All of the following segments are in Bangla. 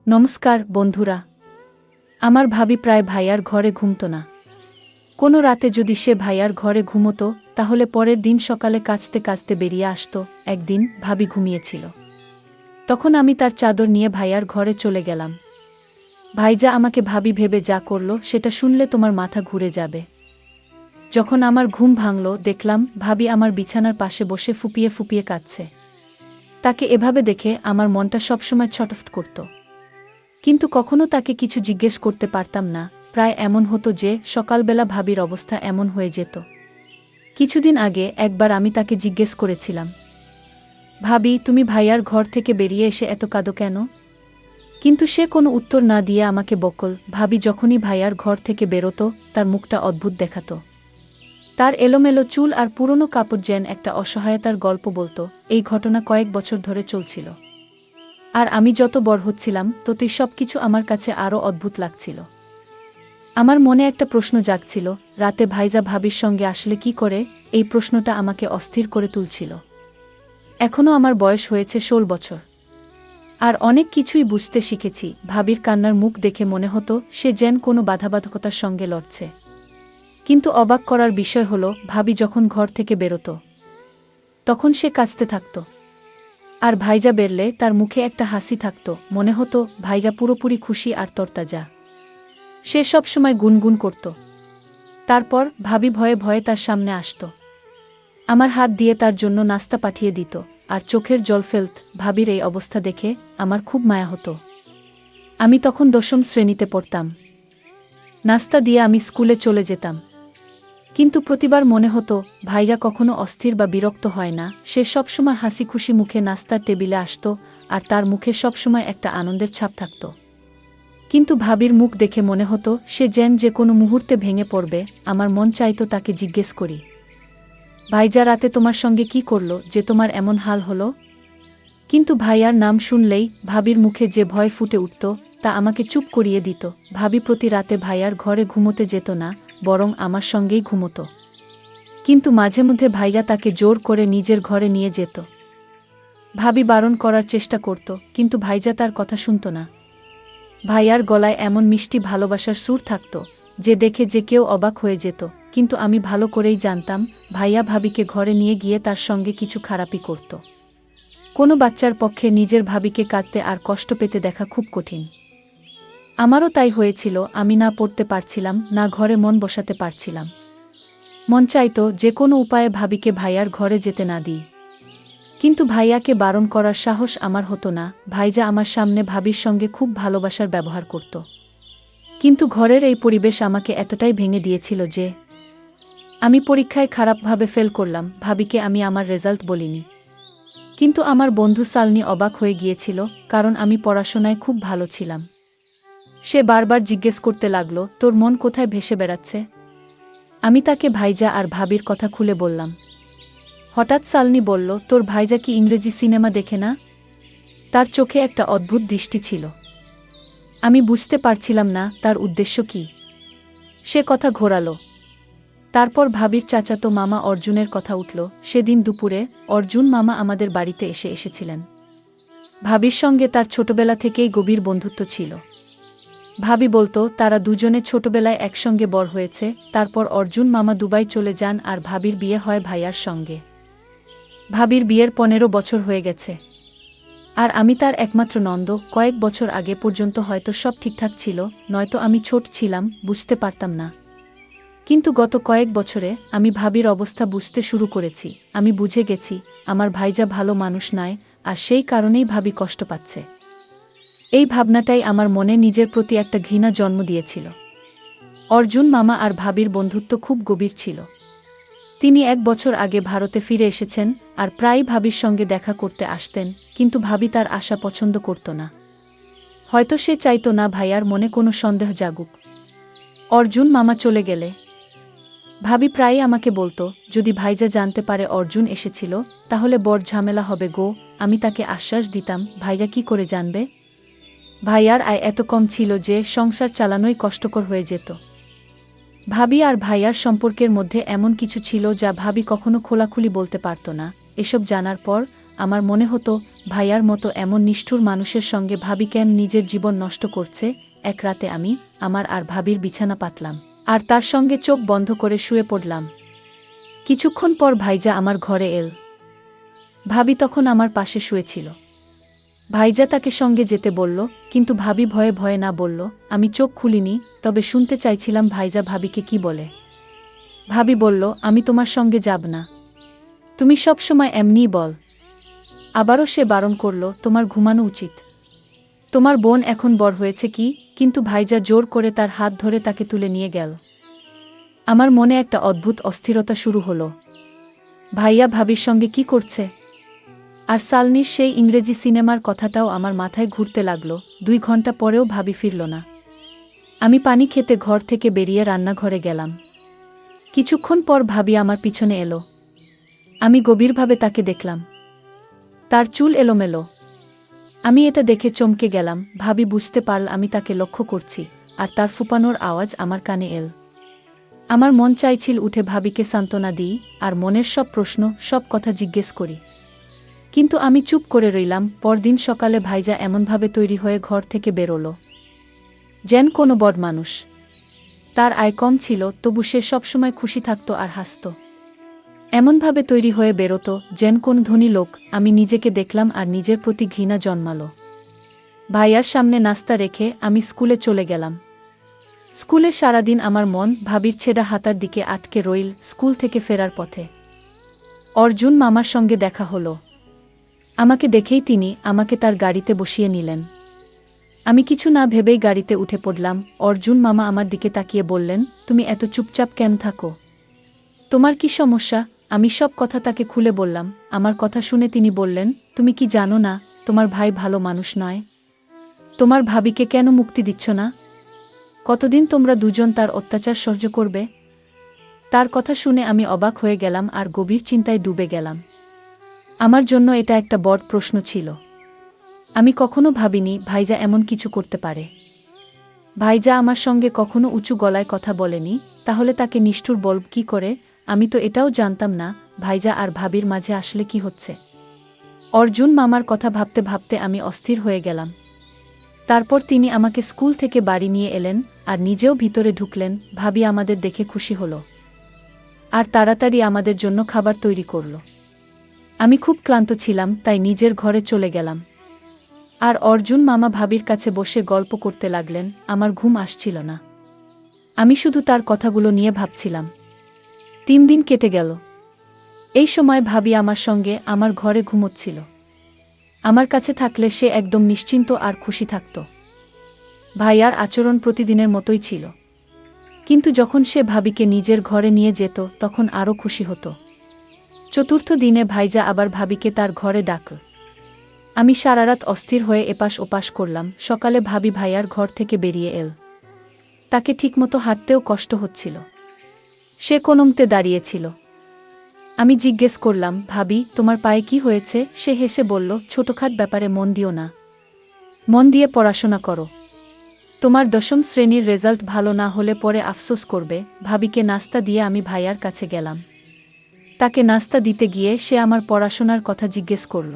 নমস্কার বন্ধুরা। আমার ভাবি প্রায় ভাইয়ার ঘরে ঘুমত না। কোনো রাতে যদি সে ভাইয়ার ঘরে ঘুমতো তাহলে পরের দিন সকালে কাচতে কাচতে বেরিয়ে আসত। একদিন ভাবি ঘুমিয়েছিল, তখন আমি তার চাদর নিয়ে ভাইয়ার ঘরে চলে গেলাম। ভাইজা আমাকে ভাবি ভেবে যা করল সেটা শুনলে তোমার মাথা ঘুরে যাবে। যখন আমার ঘুম ভাঙল দেখলাম ভাবি আমার বিছানার পাশে বসে ফুপিয়ে ফুপিয়ে কাঁদছে। তাকে এভাবে দেখে আমার মনটা সবসময় ছটফট করত, কিন্তু কখনো তাকে কিছু জিজ্ঞেস করতে পারতাম না। প্রায় এমন হতো যে সকালবেলা ভাবির অবস্থা এমন হয়ে যেত। কিছুদিন আগে একবার আমি তাকে জিজ্ঞেস করেছিলাম, ভাবি তুমি ভাইয়ার ঘর থেকে বেরিয়ে এসে এত কাঁদো কেন? কিন্তু সে কোনো উত্তর না দিয়ে আমাকে বকল। ভাবি যখনই ভাইয়ার ঘর থেকে বেরোতো তার মুখটা অদ্ভুত দেখাতো। তার এলোমেলো চুল আর পুরনো কাপড় যেন একটা অসহায়তার গল্প বলতো। এই ঘটনা কয়েক বছর ধরে চলছিল, আর আমি যত বড় হচ্ছিলাম ততই সবকিছু আমার কাছে আরও অদ্ভুত লাগছিল। আমার মনে একটা প্রশ্ন জাগছিল, রাতে ভাইজা ভাবির সঙ্গে আসলে কি করে? এই প্রশ্নটা আমাকে অস্থির করে তুলছিল। এখনও আমার বয়স হয়েছে 16 বছর, আর অনেক কিছুই বুঝতে শিখেছি। ভাবির কান্নার মুখ দেখে মনে হতো সে যেন কোনো বাধাবাধকতার সঙ্গে লড়ছে। কিন্তু অবাক করার বিষয় হলো, ভাবি যখন ঘর থেকে বেরোতো তখন সে কাঁদতে থাকত, আর ভাইজা বেরলে তার মুখে একটা হাসি থাকত। মনে হতো ভাইজা পুরোপুরি খুশি আর তরতাজা। সে সব সময় গুনগুন করত। তারপর ভাবি ভয়ে ভয়ে তার সামনে আসত, আমার হাত দিয়ে তার জন্য নাস্তা পাঠিয়ে দিত, আর চোখের জল ফেলত। ভাবির এই অবস্থা দেখে আমার খুব মায়া হতো। আমি তখন 10ম শ্রেণীতে পড়তাম। নাস্তা দিয়ে আমি স্কুলে চলে যেতাম, কিন্তু প্রতিবার মনে হতো ভাইয়া কখনো অস্থির বা বিরক্ত হয় না। সে সবসময় হাসি খুশি মুখে নাস্তার টেবিলে আসত, আর তার মুখে সবসময় একটা আনন্দের ছাপ থাকত। কিন্তু ভাবির মুখ দেখে মনে হতো সে যেন যে কোনো মুহূর্তে ভেঙে পড়বে। আমার মন চাইতো তাকে জিজ্ঞেস করি, ভাইজা রাতে তোমার সঙ্গে কি করলো যে তোমার এমন হাল হলো? কিন্তু ভাইয়ার নাম শুনলেই ভাবির মুখে যে ভয় ফুটে উঠত তা আমাকে চুপ করিয়ে দিত। ভাবি প্রতি রাতে ভাইয়ার ঘরে ঘুমোতে যেত না, বরং আমার সঙ্গেই ঘুমোতো। কিন্তু মাঝে মধ্যে ভাইয়া তাকে জোর করে নিজের ঘরে নিয়ে যেত। ভাবি বারণ করার চেষ্টা করত, কিন্তু ভাইজা তার কথা শুনত না। ভাইয়ার গলায় এমন মিষ্টি ভালোবাসার সুর থাকত যে দেখে যে কেউ অবাক হয়ে যেত। কিন্তু আমি ভালো করেই জানতাম ভাইয়া ভাবিকে ঘরে নিয়ে গিয়ে তার সঙ্গে কিছু খারাপই করত। কোনো বাচ্চার পক্ষে নিজের ভাবিকে কাঁদতে আর কষ্ট পেতে দেখা খুব কঠিন। আমারও তাই হয়েছিল। আমি না পড়তে পারছিলাম, না ঘরে মন বসাতে পারছিলাম। মন চাইতো যে কোনো উপায়ে ভাবিকে ভাইয়ার ঘরে যেতে না দিই, কিন্তু ভাইয়াকে বারণ করার সাহস আমার হতো না। ভাইজা আমার সামনে ভাবির সঙ্গে খুব ভালোবাসার ব্যবহার করত, কিন্তু ঘরের এই পরিবেশ আমাকে এতটাই ভেঙে দিয়েছিল যে আমি পরীক্ষায় খারাপভাবে ফেল করলাম। ভাবিকে আমি আমার রেজাল্ট বলিনি, কিন্তু আমার বন্ধু সালনি অবাক হয়ে গিয়েছিল, কারণ আমি পড়াশোনায় খুব ভালো ছিলাম। সে বারবার জিজ্ঞেস করতে লাগলো, তোর মন কোথায় ভেসে বেড়াচ্ছে? আমি তাকে ভাইজা আর ভাবির কথা খুলে বললাম। হঠাৎ সালনি বলল, তোর ভাইজা কি ইংরেজি সিনেমা দেখে না? তার চোখে একটা অদ্ভুত দৃষ্টি ছিল। আমি বুঝতে পারছিলাম না তার উদ্দেশ্য কি। সে কথা ঘোরালো। তারপর ভাবির চাচাতো মামা অর্জুনের কথা উঠল। সেদিন দুপুরে অর্জুন মামা আমাদের বাড়িতে এসেছিলেন। ভাবির সঙ্গে তার ছোটবেলা থেকেই গভীর বন্ধুত্ব ছিল। ভাবি বলতো তারা দুজনে ছোটবেলায় একসঙ্গে বড় হয়েছে। তারপর অর্জুন মামা দুবাই চলে যান আর ভাবির বিয়ে হয় ভাইয়ার সঙ্গে। ভাবির বিয়ের 15 বছর হয়ে গেছে, আর আমি তার একমাত্র নন্দ। কয়েক বছর আগে পর্যন্ত হয়তো সব ঠিকঠাক ছিল, নয়তো আমি ছোট ছিলাম, বুঝতে পারতাম না। কিন্তু গত কয়েক বছরে আমি ভাবির অবস্থা বুঝতে শুরু করেছি। আমি বুঝে গেছি আমার ভাইজা ভালো মানুষ নয়, আর সেই কারণেই ভাবি কষ্ট পাচ্ছে। এই ভাবনাটাই আমার মনে নিজের প্রতি একটা ঘৃণা জন্ম দিয়েছিল। অর্জুন মামা আর ভাবির বন্ধুত্ব খুব গভীর ছিল। তিনি 1 বছর আগে ভারতে ফিরে এসেছেন, আর প্রায়ই ভাবির সঙ্গে দেখা করতে আসতেন, কিন্তু ভাবি তার আশা পছন্দ করত না। হয়তো সে চাইতো না ভাইয়ার মনে কোনো সন্দেহ জাগুক। অর্জুন মামা চলে গেলে ভাবি প্রায়ই আমাকে বলতো, যদি ভাইজা জানতে পারে অর্জুন এসেছিল তাহলে বড় ঝামেলা হবে গো। আমি তাকে আশ্বাস দিতাম, ভাইয়া কি করে জানবে? ভাইয়ার আয় এত কম ছিল যে সংসার চালানোই কষ্টকর হয়ে যেত। ভাবি আর ভাইয়ার সম্পর্কের মধ্যে এমন কিছু ছিল যা ভাবি কখনো খোলাখুলি বলতে পারত না। এসব জানার পর আমার মনে হতো ভাইয়ার মতো এমন নিষ্ঠুর মানুষের সঙ্গে ভাবি কেন নিজের জীবন নষ্ট করছে। এক রাতে আমি আমার আর ভাবির বিছানা পাতলাম, আর তার সঙ্গে চোখ বন্ধ করে শুয়ে পড়লাম। কিছুক্ষণ পর ভাইজা আমার ঘরে এল। ভাবি তখন আমার পাশে শুয়েছিল। ভাইজা তাকে সঙ্গে যেতে বলল, কিন্তু ভাবি ভয়ে ভয়ে না বলল। আমি চোখ খুলিনি, তবে শুনতে চাইছিলাম ভাইজা ভাবিকে কি বলে। ভাবি বলল, আমি তোমার সঙ্গে যাব না, তুমি সব সময় এমনিই বল। আবারও সে বারণ করল, তোমার ঘুমানো উচিত, তোমার বোন এখন বড় হয়েছে কি। কিন্তু ভাইজা জোর করে তার হাত ধরে তাকে তুলে নিয়ে গেল। আমার মনে একটা অদ্ভুত অস্থিরতা শুরু হলো। ভাইয়া ভাবির সঙ্গে কি করছে? আর সালনির সেই ইংরেজি সিনেমার কথাটাও আমার মাথায় ঘুরতে লাগল। 2 ঘন্টা পরেও ভাবি ফিরল না। আমি পানি খেতে ঘর থেকে বেরিয়ে রান্নাঘরে গেলাম। কিছুক্ষণ পর ভাবি আমার পিছনে এলো। আমি গভীরভাবে তাকে দেখলাম। তার চুল এলোমেলো। আমি এটা দেখে চমকে গেলাম। ভাবি বুঝতে পারল আমি তাকে লক্ষ্য করছি, আর তার ফুপানোর আওয়াজ আমার কানে এল। আমার মন চাইছিল উঠে ভাবিকে সান্ত্বনা দিই, আর মনের সব প্রশ্ন, সব কথা জিজ্ঞেস করি। কিন্তু আমি চুপ করে রইলাম। পরদিন সকালে ভাইজা এমনভাবে তৈরি হয়ে ঘর থেকে বেরোলো যেন কোনো বড় মানুষ। তার আয় কম ছিল, তবু সে সবসময় খুশি থাকত আর হাসত। এমনভাবে তৈরি হয়ে বেরোতো যেন কোন ধনী লোক। আমি নিজেকে দেখলাম আর নিজের প্রতি ঘৃণা জন্মালো। ভাইয়ার সামনে নাস্তা রেখে আমি স্কুলে চলে গেলাম। স্কুলে সারাদিন আমার মন ভাবির ছেঁড়া হাতার দিকে আটকে রইল। স্কুল থেকে ফেরার পথে অর্জুন মামার সঙ্গে দেখা হলো। আমাকে দেখেই তিনি আমাকে তার গাড়িতে বসিয়ে নিলেন। আমি কিছু না ভেবেই গাড়িতে উঠে পড়লাম। অর্জুন মামা আমার দিকে তাকিয়ে বললেন, তুমি এত চুপচাপ কেন থাকো? তোমার কি সমস্যা? আমি সব কথা তাকে খুলে বললাম। আমার কথা শুনে তিনি বললেন, তুমি কি জানো না তোমার ভাই ভালো মানুষ নয়? তোমার ভাবিকে কেন মুক্তি দিচ্ছ না? কতদিন তোমরা দুজন তার অত্যাচার সহ্য করবে? তার কথা শুনে আমি অবাক হয়ে গেলাম আর গভীর চিন্তায় ডুবে গেলাম। আমার জন্য এটা একটা বড় প্রশ্ন ছিল। আমি কখনো ভাবিনি ভাইজা এমন কিছু করতে পারে। ভাইজা আমার সঙ্গে কখনো উঁচু গলায় কথা বলেনি, তাহলে তাকে নিষ্ঠুর বলব কি করে? আমি তো এটাও জানতাম না ভাইজা আর ভাবির মাঝে আসলে কি হচ্ছে। অর্জুন মামার কথা ভাবতে ভাবতে আমি অস্থির হয়ে গেলাম। তারপর তিনি আমাকে স্কুল থেকে বাড়ি নিয়ে এলেন, আর নিজেও ভিতরে ঢুকলেন। ভাবি আমাদের দেখে খুশি হলো, আর তাড়াতাড়ি আমাদের জন্য খাবার তৈরি করল। আমি খুব ক্লান্ত ছিলাম, তাই নিজের ঘরে চলে গেলাম। আর অর্জুন মামা ভাবির কাছে বসে গল্প করতে লাগলেন। আমার ঘুম আসছিল না। আমি শুধু তার কথাগুলো নিয়ে ভাবছিলাম। 3 দিন কেটে গেল। এই সময় ভাবি আমার সঙ্গে আমার ঘরে ঘুমোচ্ছিল। আমার কাছে থাকলে সে একদম নিশ্চিন্ত আর খুশি থাকত। ভাইয়ার আচরণ প্রতিদিনের মতোই ছিল, কিন্তু যখন সে ভাবিকে নিজের ঘরে নিয়ে যেত তখন আরও খুশি হতো। 4র্থ দিনে ভাইজা আবার ভাবিকে তার ঘরে ডাকল। আমি সারারাত অস্থির হয়ে এপাশ ওপাশ করলাম। সকালে ভাবি ভাইয়ার ঘর থেকে বেরিয়ে এল। তাকে ঠিকমতো হাঁটতেও কষ্ট হচ্ছিল। সে কোনমতে দাঁড়িয়েছিল। আমি জিজ্ঞেস করলাম, ভাবি তোমার পায়ে কি হয়েছে? সে হেসে বলল, ছোটখাট ব্যাপারে মন দিও না, মন দিয়ে পড়াশোনা করো। তোমার 10ম শ্রেণীর রেজাল্ট ভালো না হলে পরে আফসোস করবে। ভাবিকে নাস্তা দিয়ে আমি ভাইয়ার কাছে গেলাম। তাকে নাস্তা দিতে গিয়ে সে আমার পড়াশোনার কথা জিজ্ঞেস করল।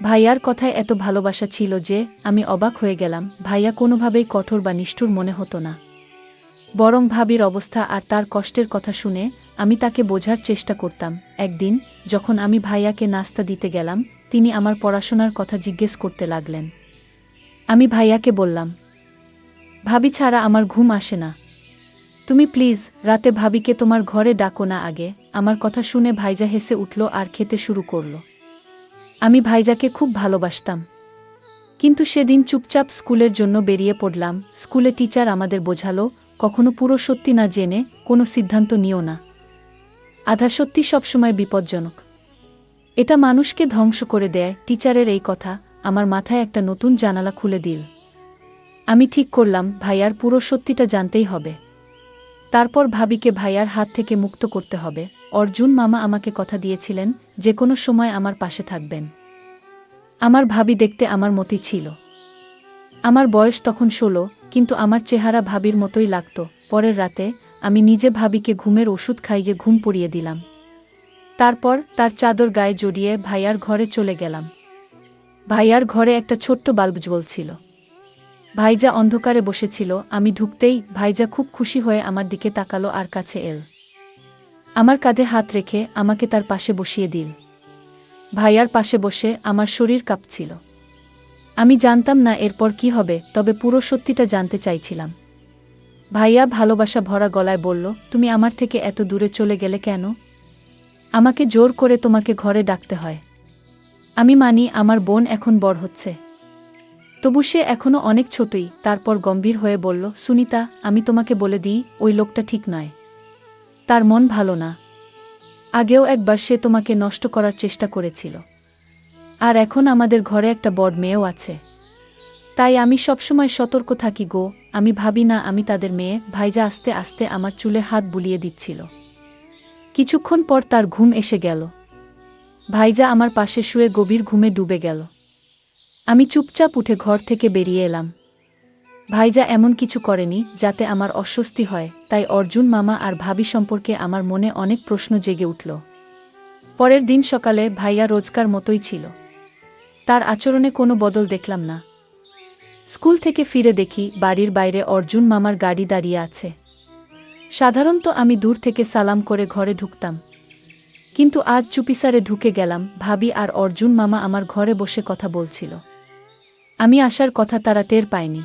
ভাইয়ার কথায় এত ভালোবাসা ছিল যে আমি অবাক হয়ে গেলাম। ভাইয়া কোনোভাবেই কঠোর বা নিষ্ঠুর মনে হতো না, বরং ভাবির অবস্থা আর তার কষ্টের কথা শুনে আমি তাকে বোঝার চেষ্টা করতাম। একদিন যখন আমি ভাইয়াকে নাস্তা দিতে গেলাম, তিনি আমার পড়াশোনার কথা জিজ্ঞেস করতে লাগলেন। আমি ভাইয়াকে বললাম, ভাবি ছাড়া আমার ঘুম আসে না, তুমি প্লিজ রাতে ভাবিকে তোমার ঘরে ডাকো না আগে। আমার কথা শুনে ভাইজা হেসে উঠল আর খেতে শুরু করল। আমি ভাইজাকে খুব ভালোবাসতাম, কিন্তু সেদিন চুপচাপ স্কুলের জন্য বেরিয়ে পড়লাম। স্কুলে টিচার আমাদের বোঝালো, কখনো পুরো সত্যি না জেনে কোনো সিদ্ধান্ত নিও না। আধা সত্যি সবসময় বিপজ্জনক, এটা মানুষকে ধ্বংস করে দেয়। টিচারের এই কথা আমার মাথায় একটা নতুন জানালা খুলে দিল। আমি ঠিক করলাম ভাইয়ার পুরো সত্যিটা জানতেই হবে। তারপর ভাবিকে ভাইয়ার হাত থেকে মুক্ত করতে হবে। অর্জুন মামা আমাকে কথা দিয়েছিলেন যে কোনো সময় আমার পাশে থাকবেন। আমার ভাবি দেখতে আমার মতোই ছিল। আমার বয়স তখন 16, কিন্তু আমার চেহারা ভাবির মতোই লাগত। পরের রাতে আমি নিজে ভাবিকে ঘুমের ওষুধ খাইয়ে ঘুম পড়িয়ে দিলাম। তারপর তার চাদর গায়ে জড়িয়ে ভাইয়ার ঘরে চলে গেলাম। ভাইয়ার ঘরে একটা ছোট্ট বাল্ব জ্বলছিল। ভাইজা অন্ধকারে বসেছিল। আমি ঢুকতেই ভাইজা খুব খুশি হয়ে আমার দিকে তাকালো আর কাছে এল। আমার কাঁধে হাত রেখে আমাকে তার পাশে বসিয়ে দিল। ভাইয়ার পাশে বসে আমার শরীর কাঁপছিল। আমি জানতাম না এরপর কি হবে, তবে পুরো সত্যিটা জানতে চাইছিলাম। ভাইয়া ভালোবাসা ভরা গলায় বলল, তুমি আমার থেকে এত দূরে চলে গেলে কেন? আমাকে জোর করে তোমাকে ঘরে ডাকতে হয়। আমি মানি আমার বোন এখন বড় হচ্ছে, তবু সে এখনো অনেক ছোটই। তারপর গম্ভীর হয়ে বলল, সুনিতা, আমি তোমাকে বলে দিই, ওই লোকটা ঠিক নয়। তার মন ভালো না। আগেও একবার সে তোমাকে নষ্ট করার চেষ্টা করেছিল। আর এখন আমাদের ঘরে একটা বড় মেয়েও আছে। তাই আমি সবসময় সতর্ক থাকি গো। আমি ভাবি না আমি তাদের মেয়ে। ভাইজা আস্তে আস্তে আমার চুলে হাত বুলিয়ে দিচ্ছিল। কিছুক্ষণ পর তার ঘুম এসে গেল। ভাইজা আমার পাশে শুয়ে গভীর ঘুমে ডুবে গেল। আমি চুপচাপ উঠে ঘর থেকে বেরিয়ে এলাম। ভাইজা এমন কিছু করেনি যাতে আমার অস্বস্তি হয়, তাই অর্জুন মামা আর ভাবি সম্পর্কে আমার মনে অনেক প্রশ্ন জেগে উঠল। পরের দিন সকালে ভাইয়া রোজকার মতোই ছিল। তার আচরণে কোনো বদল দেখলাম না। স্কুল থেকে ফিরে দেখি বাড়ির বাইরে অর্জুন মামার গাড়ি দাঁড়িয়ে আছে। সাধারণত আমি দূর থেকে সালাম করে ঘরে ঢুকতাম, কিন্তু আজ চুপিসারে ঢুকে গেলাম। ভাবি আর অর্জুন মামা আমার ঘরে বসে কথা বলছিল। আমি আসার কথা তারা টের পায়নি।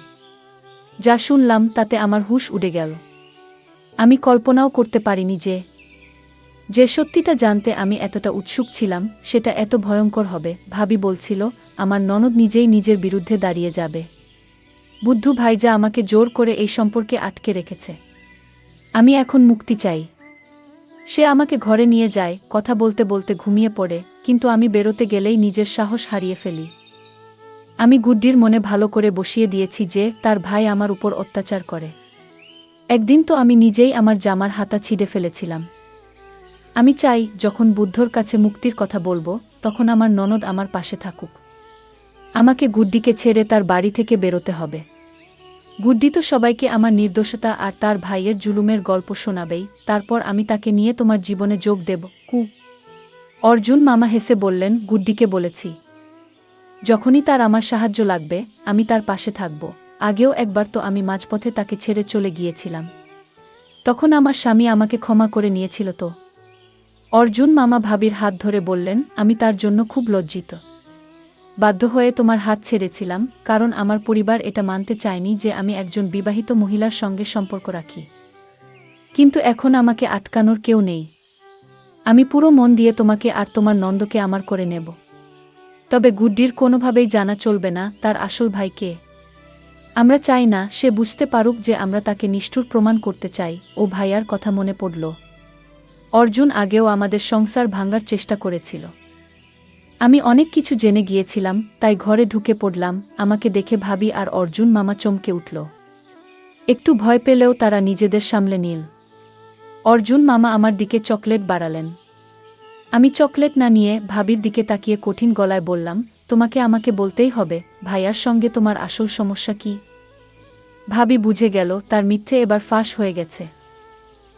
যা শুনলাম তাতে আমার হুঁশ উড়ে গেল। আমি কল্পনাও করতে পারিনি যে সত্যিটা জানতে আমি এতটা উৎসুক ছিলাম সেটা এত ভয়ঙ্কর হবে। ভাবি বলছিল আমার ননদ নিজেই নিজের বিরুদ্ধে দাঁড়িয়ে যাবে। বুদ্ধু ভাইজা আমাকে জোর করে এই সম্পর্কে আটকে রেখেছে। আমি এখন মুক্তি চাই। সে আমাকে ঘরে নিয়ে যায়, কথা বলতে বলতে ঘুমিয়ে পড়ে, কিন্তু আমি বেরোতে গেলেই নিজের সাহস হারিয়ে ফেলি। আমি গুড্ডির মনে ভালো করে বসিয়ে দিয়েছি যে তার ভাই আমার উপর অত্যাচার করে। একদিন তো আমি নিজেই আমার জামার হাতা ছিঁড়ে ফেলেছিলাম। আমি চাই যখন বুদ্ধর কাছে মুক্তির কথা বলবো, তখন আমার ননদ আমার পাশে থাকুক। আমাকে গুড্ডিকে ছেড়ে তার বাড়ি থেকে বেরোতে হবে। গুড্ডি তো সবাইকে আমার নির্দোষতা আর তার ভাইয়ের জুলুমের গল্প শোনাবেই, তারপর আমি তাকে নিয়ে তোমার জীবনে যোগ দেব। অর্জুন মামা হেসে বললেন, গুড্ডিকে বলেছি, যখনই তার আমার সাহায্য লাগবে আমি তার পাশে থাকব। আগেও একবার তো আমি মাঝপথে তাকে ছেড়ে চলে গিয়েছিলাম, তখন আমার স্বামী আমাকে ক্ষমা করে নিয়েছিল তো। অর্জুন মামা ভাবির হাত ধরে বললেন, আমি তার জন্য খুব লজ্জিত। বাধ্য হয়ে তোমার হাত ছেড়েছিলাম, কারণ আমার পরিবার এটা মানতে চায়নি যে আমি একজন বিবাহিত মহিলার সঙ্গে সম্পর্ক রাখি। কিন্তু এখন আমাকে আটকানোর কেউ নেই। আমি পুরো মন দিয়ে তোমাকে আর তোমার নন্দকে আমার করে নেব। তবে গুড্ডির কোনোভাবেই জানা চলবে না তার আসল ভাই কে। আমরা চাই না সে বুঝতে পারুক যে আমরা তাকে নিষ্ঠুর প্রমাণ করতে চাই। ও ভাইয়ার কথা মনে পড়ল। অর্জুন আগেও আমাদের সংসার ভাঙার চেষ্টা করেছিল। আমি অনেক কিছু জেনে গিয়েছিলাম, তাই ঘরে ঢুকে পড়লাম। আমাকে দেখে ভাবি আর অর্জুন মামা চমকে উঠল। একটু ভয় পেলেও তারা নিজেদের সামলে নিল। অর্জুন মামা আমার দিকে চকলেট বাড়ালেন। আমি চকলেট না নিয়ে ভাবির দিকে তাকিয়ে কঠিন গলায় বললাম, তোমাকে আমাকে বলতেই হবে, ভাইয়ার সঙ্গে তোমার আসল সমস্যা কি? ভাবি বুঝে গেল তার মিথ্যে এবার ফাঁস হয়ে গেছে।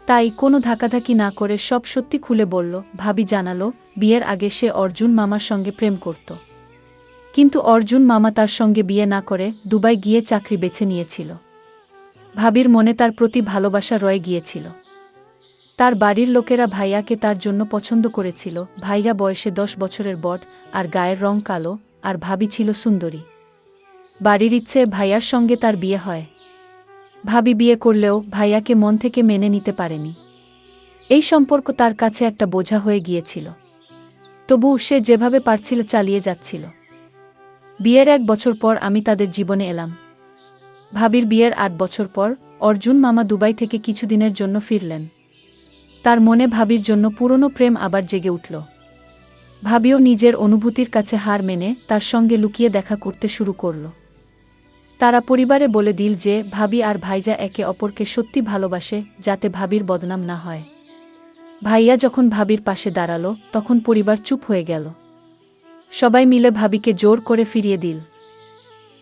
তাই কোনো ধাকাধাকি না করে সব সত্যি খুলে বলল। ভাবি জানালো, বিয়ের আগে সে অর্জুন মামার সঙ্গে প্রেম করত। কিন্তু অর্জুন মামা তার সঙ্গে বিয়ে না করে দুবাই গিয়ে চাকরি বেছে নিয়েছিল। ভাবির মনে তার প্রতি ভালোবাসা রয়ে গিয়েছিল। তার বাড়ির লোকেরা ভাইয়াকে তার জন্য পছন্দ করেছিল। ভাইয়া বয়সে 10 বছরের বড়, আর গায়ের রং কালো, আর ভাবি ছিল সুন্দরী। বাড়ির ইচ্ছে ভাইয়ার সঙ্গে তার বিয়ে হয়। ভাবি বিয়ে করলেও ভাইয়াকে মন থেকে মেনে নিতে পারেনি। এই সম্পর্ক তার কাছে একটা বোঝা হয়ে গিয়েছিল। তবু সে যেভাবে পারছিল চালিয়ে যাচ্ছিল। বিয়ের 1 বছর পর আমি তাদের জীবনে এলাম। ভাবির বিয়ের 8 বছর পর অর্জুন মামা দুবাই থেকে কিছুদিনের জন্য ফিরলেন। তার মনে ভাবির জন্য পুরনো প্রেম আবার জেগে উঠল। ভাবিও নিজের অনুভূতির কাছে হার মেনে তার সঙ্গে লুকিয়ে দেখা করতে শুরু করল। তারা পরিবারে বলে দিল যে ভাবি আর ভাইজা একে অপরকে সত্যি ভালোবাসে, যাতে ভাবির বদনাম না হয়। ভাইয়া যখন ভাবির পাশে দাঁড়ালো তখন পরিবার চুপ হয়ে গেল। সবাই মিলে ভাবিকে জোর করে ফিরিয়ে দিল।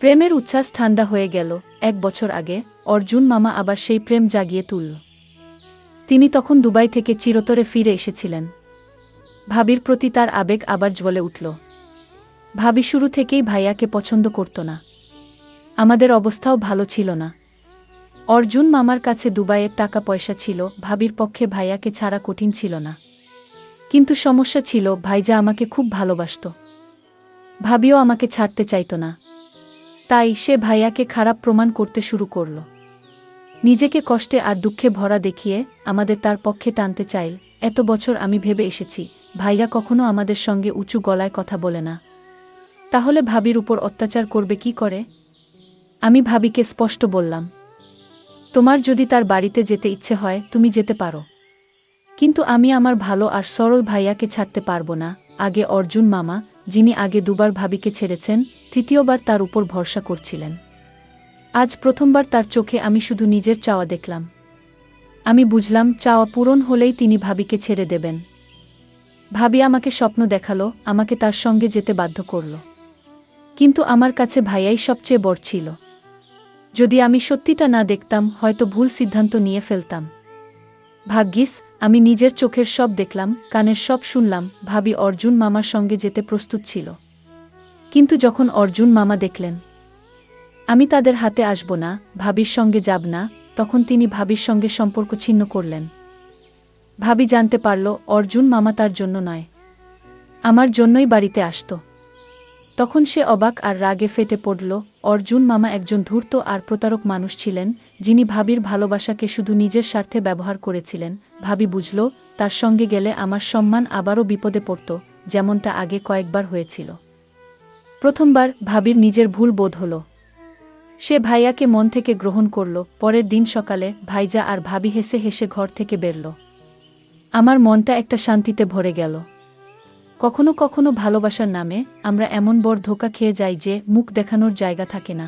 প্রেমের উচ্ছ্বাস ঠান্ডা হয়ে গেল। 1 বছর আগে অর্জুন মামা আবার সেই প্রেম জাগিয়ে তুলল। তিনি তখন দুবাই থেকে চিরতরে ফিরে এসেছিলেন। ভাবির প্রতি তার আবেগ আবার জ্বলে উঠল। ভাবি শুরু থেকেই ভাইয়াকে পছন্দ করত না। আমাদের অবস্থাও ভালো ছিল না। অর্জুন মামার কাছে দুবাইয়ের টাকা পয়সা ছিল, ভাবির পক্ষে ভাইয়াকে ছাড়া কঠিন ছিল না। কিন্তু সমস্যা ছিল, ভাইজা আমাকে খুব ভালোবাসত। ভাবিও আমাকে ছাড়তে চাইত না। তাই সে ভাইয়াকে খারাপ প্রমাণ করতে শুরু করল। নিজেকে কষ্টে আর দুঃখে ভরা দেখিয়ে আমাদের তার পক্ষে টানতে চাইল। এত বছর আমি ভেবে এসেছি, ভাইয়া কখনো আমাদের সঙ্গে উঁচু গলায় কথা বলে না। তাহলে ভাবির উপর অত্যাচার করবে কি করে? আমি ভাবিকে স্পষ্ট বললাম, তোমার যদি তার বাড়িতে যেতে ইচ্ছে হয় তুমি যেতে পারো, কিন্তু আমি আমার ভালো আর সরল ভাইয়াকে ছাড়তে পারবো না। আগে অর্জুন মামা, যিনি আগে দুবার ভাবিকে ছেড়েছেন, তৃতীয়বার তার উপর ভরসা করছিলেন, আজ প্রথমবার তার চোখে আমি শুধু নিজের চাওয়া দেখলাম। আমি বুঝলাম চাওয়া পূরণ হলেই তিনি ভাবিকে ছেড়ে দেবেন। ভাবি আমাকে স্বপ্ন দেখালো, আমাকে তার সঙ্গে যেতে বাধ্য করল। কিন্তু আমার কাছে ভাইয়াই সবচেয়ে বড় ছিল। যদি আমি সত্যিটা না দেখতাম হয়তো ভুল সিদ্ধান্ত নিয়ে ফেলতাম। ভাগ্যিস আমি নিজের চোখের সব দেখলাম, কানের সব শুনলাম। ভাবি অর্জুন মামার সঙ্গে যেতে প্রস্তুত ছিল, কিন্তু যখন অর্জুন মামা দেখলেন আমি তাদের হাতে আসব না, ভাবির সঙ্গে যাব না, তখন তিনি ভাবির সঙ্গে সম্পর্ক ছিন্ন করলেন। ভাবি জানতে পারল অর্জুন মামা তার জন্য নয়, আমার জন্যই বাড়িতে আসত। তখন সে অবাক আর রাগে ফেটে পড়ল। অর্জুন মামা একজন ধূর্ত আর প্রতারক মানুষ ছিলেন, যিনি ভাবির ভালোবাসাকে শুধু নিজের স্বার্থে ব্যবহার করেছিলেন। ভাবি বুঝল তার সঙ্গে গেলে আমার সম্মান আবারও বিপদে পড়ত, যেমনটা আগে কয়েকবার হয়েছিল। প্রথমবার ভাবির নিজের ভুল বোধ হল। সে ভাইয়াকে মন থেকে গ্রহণ করল। পরের দিন সকালে ভাইজা আর ভাবি হেসে হেসে ঘর থেকে বেরল। আমার মনটা একটা শান্তিতে ভরে গেল। কখনো কখনো ভালোবাসার নামে আমরা এমন বড় ধোঁকা খেয়ে যাই যে মুখ দেখানোর জায়গা থাকে না।